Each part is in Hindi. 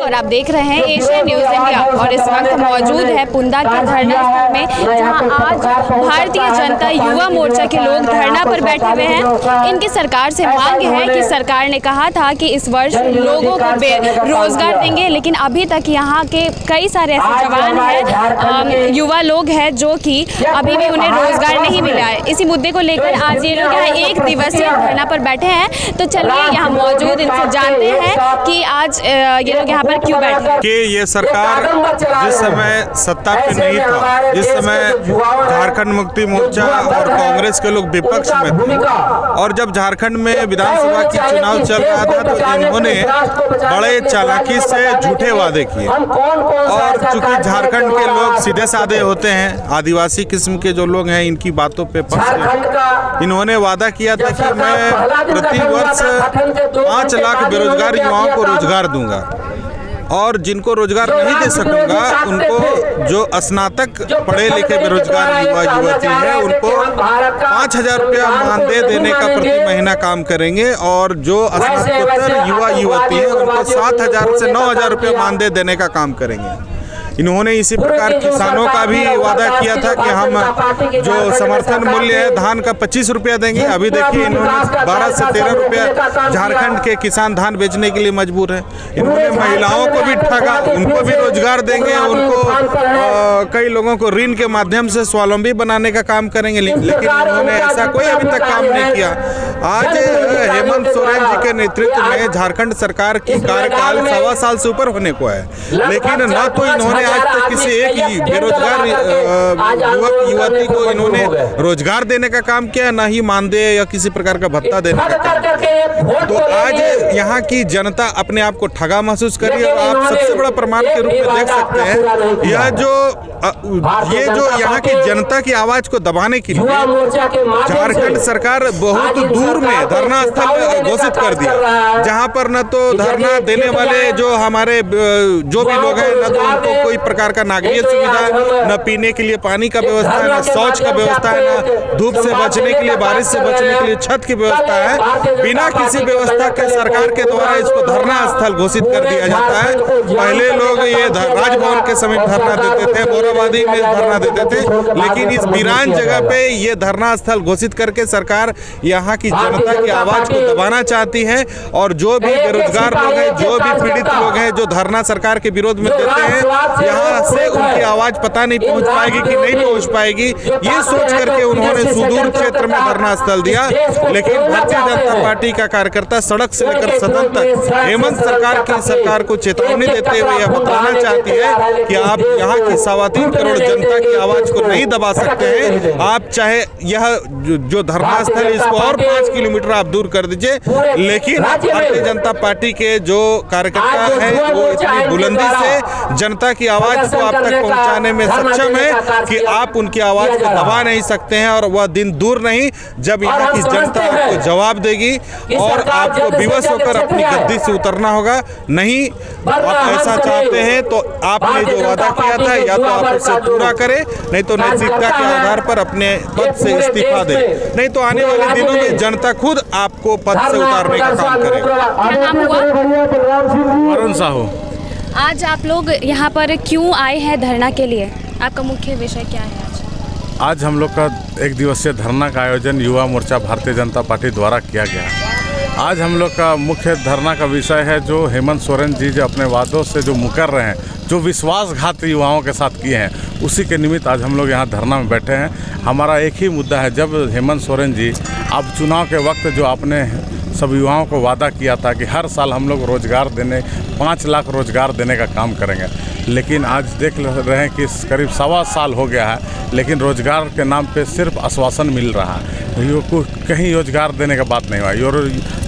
और आप देख रहे हैं एशियन न्यूज़ इंडिया और इस वक्त मौजूद है पुंदा के धरना स्थल में, जहां आज भारतीय जनता युवा मोर्चा के लोग धरना पर बैठे हुए हैं। इनकी सरकार से मांग है कि सरकार ने कहा था कि इस वर्ष लोगों को रोजगार देंगे, लेकिन अभी तक यहाँ के कई सारे ऐसे जवान हैं, युवा लोग हैं जो कि अभी भी उन्हें रोजगार नहीं मिला है। इसी मुद्दे को लेकर आज ये लोग यहाँ एक दिवसीय धरना पर बैठे हैं। तो चलिए यहाँ मौजूद इनसे जानते हैं कि आज ये लोग यहाँ पर क्यों बैठे हैं। कि ये सरकार जिस समय सत्ता पे नहीं था, जिस समय झारखंड मुक्ति मोर्चा और कांग्रेस के लोग विपक्ष में थे और जब झारखंड में विधानसभा की चुनाव चल रहा था तो इन्होंने बड़े चालाकी से झूठे वादे किए। और चूंकि झारखंड के लोग सीधे साधे होते हैं, आदिवासी किस्म के जो लोग हैं, इनकी बातों पे पक्ष इन्होंने वादा किया था कि मैं प्रति वर्ष 5 लाख बेरोजगार युवाओं को रोजगार दूंगा और जिनको रोजगार नहीं दे सकूंगा उनको, जो स्नातक पढ़े लिखे बेरोजगार युवा युवती हैं, उनको 5,000 रुपया मानदेय देने का प्रति महीना काम करेंगे और जो स्नातकोत्तर युवा युवती हैं उनको 7,000 से 9,000 रुपया मानदेय देने का काम करेंगे। इन्होंने इसी प्रकार किसानों का भी वादा किया था कि हम जो समर्थन मूल्य है धान का 25 रुपया देंगे। अभी देखिए इन्होंने 12 से 13 रुपया झारखंड के किसान धान बेचने के लिए मजबूर है। इन्होंने महिलाओं को भी ठगा, उनको भी रोजगार देंगे, उनको कई लोगों को ऋण के माध्यम से स्वावलंबी बनाने का काम करेंगे, लेकिन उन्होंने ऐसा कोई अभी तक काम नहीं किया। आज हेमंत सोरेन जी के नेतृत्व में झारखंड सरकार की कार्यकाल 1.25 साल से ऊपर होने को है, लेकिन न तो इन्होंने आज तक किसी एक ही बेरोजगार युवक युवती को इन्होंने रोजगार देने का काम किया, न ही मानदेय या किसी प्रकार का भत्ता देने का काम। तो आज यहाँ की जनता अपने आप को ठगा महसूस करी और आप सबसे बड़ा प्रमाण के रूप में देख सकते हैं ये जो यहाँ की जनता की आवाज को दबाने के लिए झारखंड सरकार बहुत दूर में धरना स्थल घोषित कर दिया, जहाँ पर न तो धरना देने वाले जो हमारे जो भी लोग हैं, न तो उनको कोई प्रकार का नागरिक सुविधा, न पीने के लिए पानी का व्यवस्था है, न शौच का व्यवस्था है, न धूप से बचने के लिए, बारिश से बचने के लिए छत की व्यवस्था है। बिना किसी व्यवस्था के सरकार के द्वारा इसको धरना स्थल घोषित कर दिया जाता है। पहले लोग ये राजभवन के समीप धरना देते थे, बोराबादी में धरना देते थे, लेकिन इस वीरान जगह पे ये धरना स्थल घोषित करके सरकार यहाँ की जनता की आवाज को दबाना चाहती है। और जो भी बेरोजगार लोग हैं, जो भी पीड़ित लोग हैं, जो धरना सरकार के विरोध में देते हैं, यहाँ से उनकी आवाज पता नहीं पहुँच पाएगी कि नहीं पहुँच पाएगी, ये सोच करके उन्होंने सुदूर क्षेत्र में धरना स्थल दिया। लेकिन भारतीय जनता पार्टी का कार्यकर्ता सड़क से लेकर सदन तक हेमंत सरकार को चेतावनी देते हुए यह बताना चाहती है कि आप यहाँ की 3.25 करोड़ जनता की आवाज को नहीं दबा सकते हैं। आप चाहे यह जो धरना स्थल है इसको और 5 किलोमीटर आप दूर कर दीजिए, लेकिन भारतीय जनता पार्टी के जो कार्यकर्ता हैं वो इतनी बुलंदी से जनता की आवाज को आप तक पहुंचाने में सक्षम है कि आप उनकी आवाज को दबा नहीं सकते हैं। और वह दिन दूर नहीं जब यहाँ की जनता आपको जवाब देगी और आपको विवश होकर अपनी गद्दी से उतरना होगा। नहीं, आप ऐसा चाहते हैं तो आपने जो वादा किया था या तो आप उसे पूरा करें, नहीं तो नैतिकता के आधार पर अपने पद से इस्तीफा दें, नहीं तो आने वाले दिनों में जनता खुद आपको पद से उतारने का काम करेगी। अरुण साहू। आज आप लोग यहाँ पर क्यों आए हैं धरना के लिए? आपका मुख्य विषय क्या है आज हम लोग का एक दिवसीय धरना का आयोजन युवा मोर्चा भारतीय जनता पार्टी द्वारा किया गया। आज हम लोग का मुख्य धरना का विषय है जो हेमंत सोरेन जी जो अपने वादों से जो मुकर रहे हैं, जो विश्वासघात युवाओं के साथ किए हैं, उसी के निमित्त आज हम लोग यहाँ धरना में बैठे हैं। हमारा एक ही मुद्दा है, जब हेमंत सोरेन जी अब चुनाव के वक्त जो आपने सब युवाओं को वादा किया था कि हर साल हम लोग रोजगार देने 5 लाख रोजगार देने का काम करेंगे, लेकिन आज देख रहे हैं कि करीब 1.25 साल हो गया है, लेकिन रोजगार के नाम पे सिर्फ आश्वासन मिल रहा है, कहीं रोजगार देने का बात नहीं हुआ।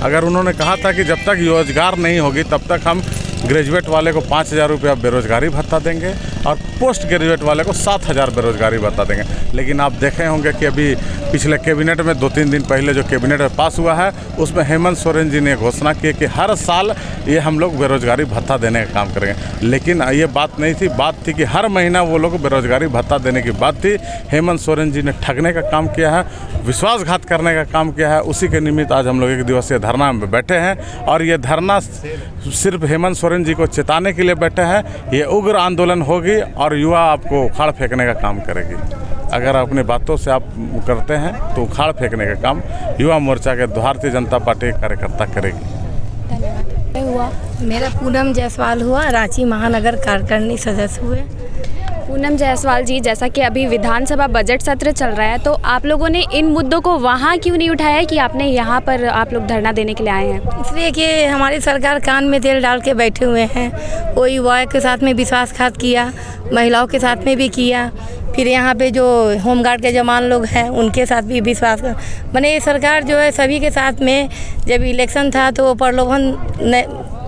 अगर उन्होंने कहा था कि जब तक रोजगार नहीं होगी तब तक हम ग्रेजुएट वाले को 5,000 रुपया बेरोजगारी भत्ता देंगे और पोस्ट ग्रेजुएट वाले को 7,000 बेरोजगारी भत्ता देंगे। लेकिन आप देखे होंगे कि अभी पिछले कैबिनेट में 2-3 दिन पहले जो कैबिनेट में पास हुआ है उसमें हेमंत सोरेन जी ने घोषणा की कि हर साल ये हम लोग बेरोजगारी भत्ता देने का काम करेंगे। लेकिन ये बात नहीं थी, बात थी कि हर महीना वो लोग बेरोजगारी भत्ता देने की बात थी। हेमंत सोरेन जी ने ठगने का काम किया है, विश्वासघात करने का काम किया है। उसी के निमित्त आज हम लोग 1 दिवसीय धरना में बैठे हैं और ये धरना सिर्फ हेमंत सोरेन जी को चेताने के लिए बैठे हैं। ये उग्र आंदोलन होगी और युवा आपको उखाड़ फेंकने का काम करेगी। अगर अपनी बातों से आप करते हैं तो उखाड़ फेंकने का काम युवा मोर्चा के भारतीय जनता पार्टी के कार्यकर्ता करेगी। धन्यवाद। हुआ मेरा पूनम जायसवाल हुआ, रांची महानगर कार्यकारिणी सदस्य हुए। पूनम जायसवाल जी, जैसा कि अभी विधानसभा बजट सत्र चल रहा है तो आप लोगों ने इन मुद्दों को वहाँ क्यों नहीं उठाया कि आपने यहाँ पर आप लोग धरना देने के लिए आए हैं? इसलिए कि हमारी सरकार कान में तेल डाल के बैठे हुए हैं। वो युवाओं के साथ में विश्वासघात किया, महिलाओं के साथ में भी किया, फिर यहाँ पे जो होमगार्ड के जवान लोग हैं उनके साथ भी विश्वास मैंने ये सरकार जो है सभी के साथ में जब इलेक्शन था तो प्रलोभन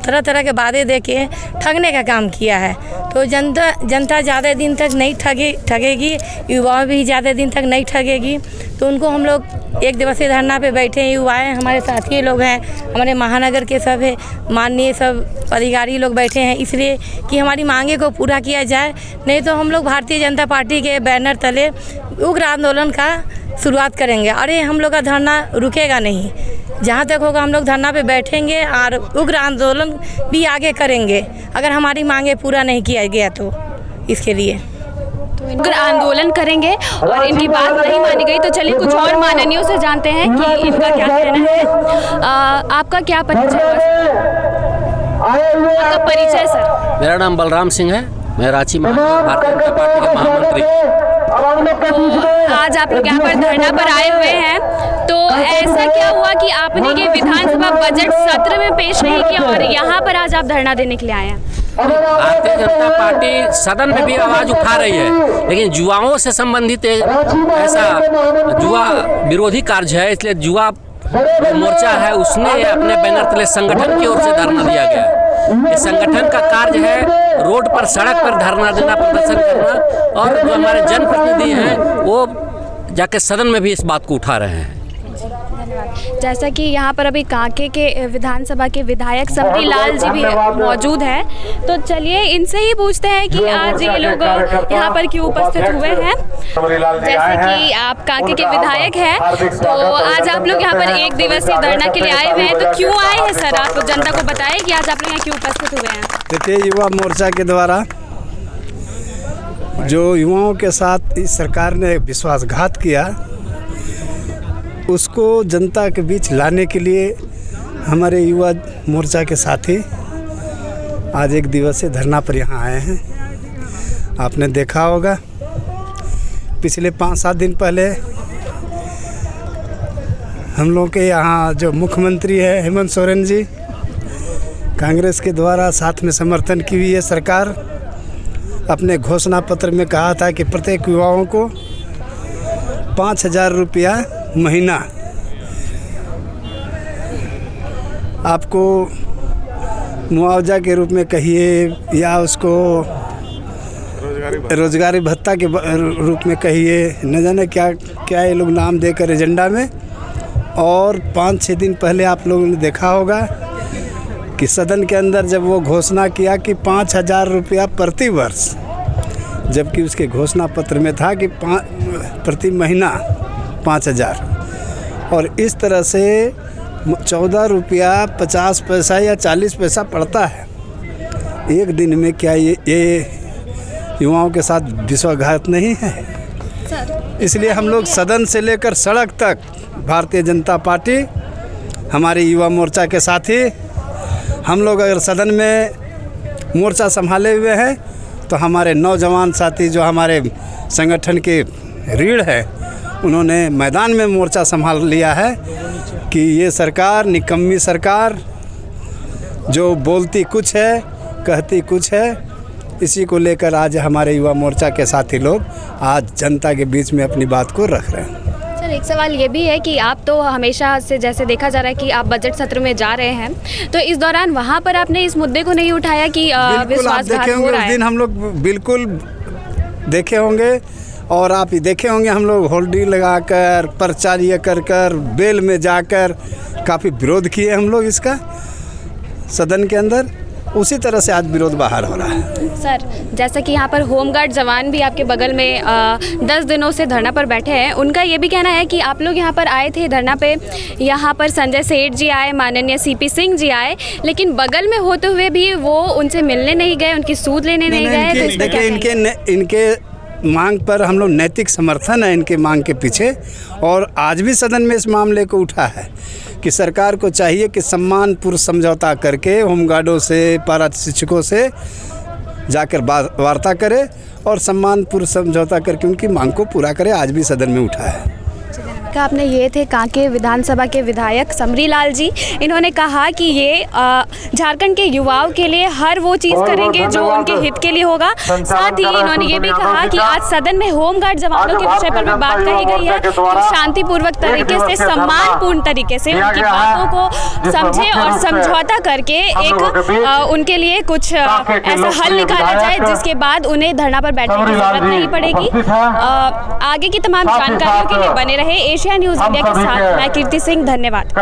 तरह तरह के वादे दे के ठगने का काम किया है। तो जनता ज़्यादा दिन तक नहीं ठगेगी, युवा भी ज़्यादा दिन तक नहीं ठगेगी। तो उनको हम लोग 1 दिवसीय धरना पे बैठे हैं। युवाएं हमारे साथी लोग हैं, हमारे महानगर के सब है माननीय सब अधिकारी लोग बैठे हैं, इसलिए कि हमारी मांगे को पूरा किया जाए। नहीं तो हम लोग भारतीय जनता पार्टी के बैनर तले उग्र आंदोलन का शुरुआत करेंगे और ये हम लोग का धरना रुकेगा नहीं। जहाँ तक होगा हम लोग धरना पे बैठेंगे और उग्र आंदोलन भी आगे करेंगे अगर हमारी मांगे पूरा नहीं किया गया तो इसके लिए तो उग्र आंदोलन करेंगे और इनकी बात नहीं मानी गई तो चलिए कुछ और माननीयों से जानते हैं कि इनका क्या कहना है। आपका क्या परिचय आपका परिचय सर? मेरा नाम बलराम सिंह है, मैं रांची भारतीय जनता पार्टी के महामंत्री। तो आज आप लोग यहाँ पर धरना पर आए हुए हैं, तो ऐसा क्या हुआ कि आपने ये विधानसभा बजट सत्र में पेश नहीं किया और यहाँ पर आज आप धरना देने के लिए आए हैं? भारतीय जनता पार्टी सदन में भी आवाज उठा रही है, लेकिन युवाओं से संबंधित ऐसा युवा विरोधी कार्य है, इसलिए युवा मोर्चा है उसने अपने बैनर तले संगठन की ओर से धरना दिया गया है। ये संगठन का कार्य है रोड पर, सड़क पर धरना देना, प्रदर्शन करना, और जो हमारे जनप्रतिनिधि हैं वो जाके सदन में भी इस बात को उठा रहे हैं। जैसा कि यहाँ पर अभी कांके के विधानसभा के विधायक समरी लाल जी भी मौजूद हैं, तो चलिए इनसे ही पूछते हैं कि आज ये लोग यहाँ पर क्यों उपस्थित हुए हैं। जैसे कि आप कांके के विधायक हैं, तो आज आप लोग यहाँ पर 1 दिवसीय धरना के लिए आए हुए हैं, तो क्यों आए हैं सर? आप जनता को बताएं कि आज आप लोग यहाँ क्यों उपस्थित हुए हैं। देखिए, युवा मोर्चा के द्वारा जो युवाओं के साथ इस सरकार ने विश्वासघात किया उसको जनता के बीच लाने के लिए हमारे युवा मोर्चा के साथी आज 1 दिवसीय धरना पर यहाँ आए हैं। आपने देखा होगा पिछले 5-7 दिन पहले हम लोग के यहाँ जो मुख्यमंत्री है हेमंत सोरेन जी, कांग्रेस के द्वारा साथ में समर्थन की हुई है सरकार, अपने घोषणा पत्र में कहा था कि प्रत्येक युवाओं को 5,000 रुपया महीना आपको मुआवजा के रूप में कहिए या उसको रोजगारी भत्ता के रूप में कहिए, न जाने क्या क्या ये लोग नाम देकर एजेंडा में। और 5-6 दिन पहले आप लोगों ने देखा होगा कि सदन के अंदर जब वो घोषणा किया कि 5,000 रुपया प्रति वर्ष, जबकि उसके घोषणा पत्र में था कि प्रति महीना 5,000, और इस तरह से 14 रुपया 50 पैसा या 40 पैसा पड़ता है एक दिन में। क्या ये युवाओं के साथ विश्वासघात नहीं है? इसलिए हम लोग सदन से लेकर सड़क तक भारतीय जनता पार्टी, हमारे युवा मोर्चा के साथी, हम लोग अगर सदन में मोर्चा संभाले हुए हैं तो हमारे नौजवान साथी जो हमारे संगठन के रीढ़ है उन्होंने मैदान में मोर्चा संभाल लिया है कि ये सरकार निकम्मी सरकार जो बोलती कुछ है कहती कुछ है। इसी को लेकर आज हमारे युवा मोर्चा के साथी लोग आज जनता के बीच में अपनी बात को रख रहे हैं। एक सवाल ये भी है कि आप तो हमेशा से जैसे देखा जा रहा है कि आप बजट सत्र में जा रहे हैं, तो इस दौरान वहाँ पर आपने इस मुद्दे को नहीं उठाया कि बिल्कुल आप विश्वासघात देखे हो होंगे रहा उस है? दिन हम लोग बिल्कुल देखे होंगे, और आप ही देखे होंगे हम लोग होल्डिंग लगाकर, पर्चा लिए कर बेल में जाकर काफ़ी विरोध किए हम लोग इसका सदन के अंदर। उसी तरह से आज विरोध बाहर हो रहा है। सर, जैसा कि यहाँ पर होमगार्ड जवान भी आपके बगल में 10 दिनों से धरना पर बैठे हैं, उनका ये भी कहना है कि आप लोग यहाँ पर आए थे धरना पे, यहाँ पर संजय सेठ जी आए, माननीय सीपी सिंह जी आए, लेकिन बगल में होते हुए भी वो उनसे मिलने नहीं गए, उनकी सूद लेने नहीं गए। तो इसमें क्या कहेंगे? इनके मांग पर हम लोग नैतिक समर्थन है इनके मांग के पीछे, और आज भी सदन में इस मामले को उठा है कि सरकार को चाहिए कि सम्मानपूर्ण समझौता करके होमगार्डों से, पारा शिक्षकों से जाकर वार्ता करे और सम्मानपूर्ण समझौता करके उनकी मांग को पूरा करे। आज भी सदन में उठा है। आपने ये थे कांके विधानसभा के विधायक समरी लाल जी। इन्होंने कहा कि ये झारखंड के युवाओं के लिए हर वो चीज़ करेंगे जो उनके हित के लिए होगा। साथ ही इन्होंने ये भी कहा कि आज सदन में होमगार्ड जवानों के विषय पर भी बात कही गई है, तो शांतिपूर्वक तरीके से, सम्मानपूर्ण तरीके से उनकी बातों को समझे और समझौता करके एक उनके लिए कुछ ऐसा हल निकाला जाए जिसके बाद उन्हें धरना पर बैठने की जरूरत नहीं पड़ेगी। आगे की तमाम जानकारियों के लिए बने रहे एशिया न्यूज़ इंडिया के साथ मैं कीर्ति सिंह। धन्यवाद।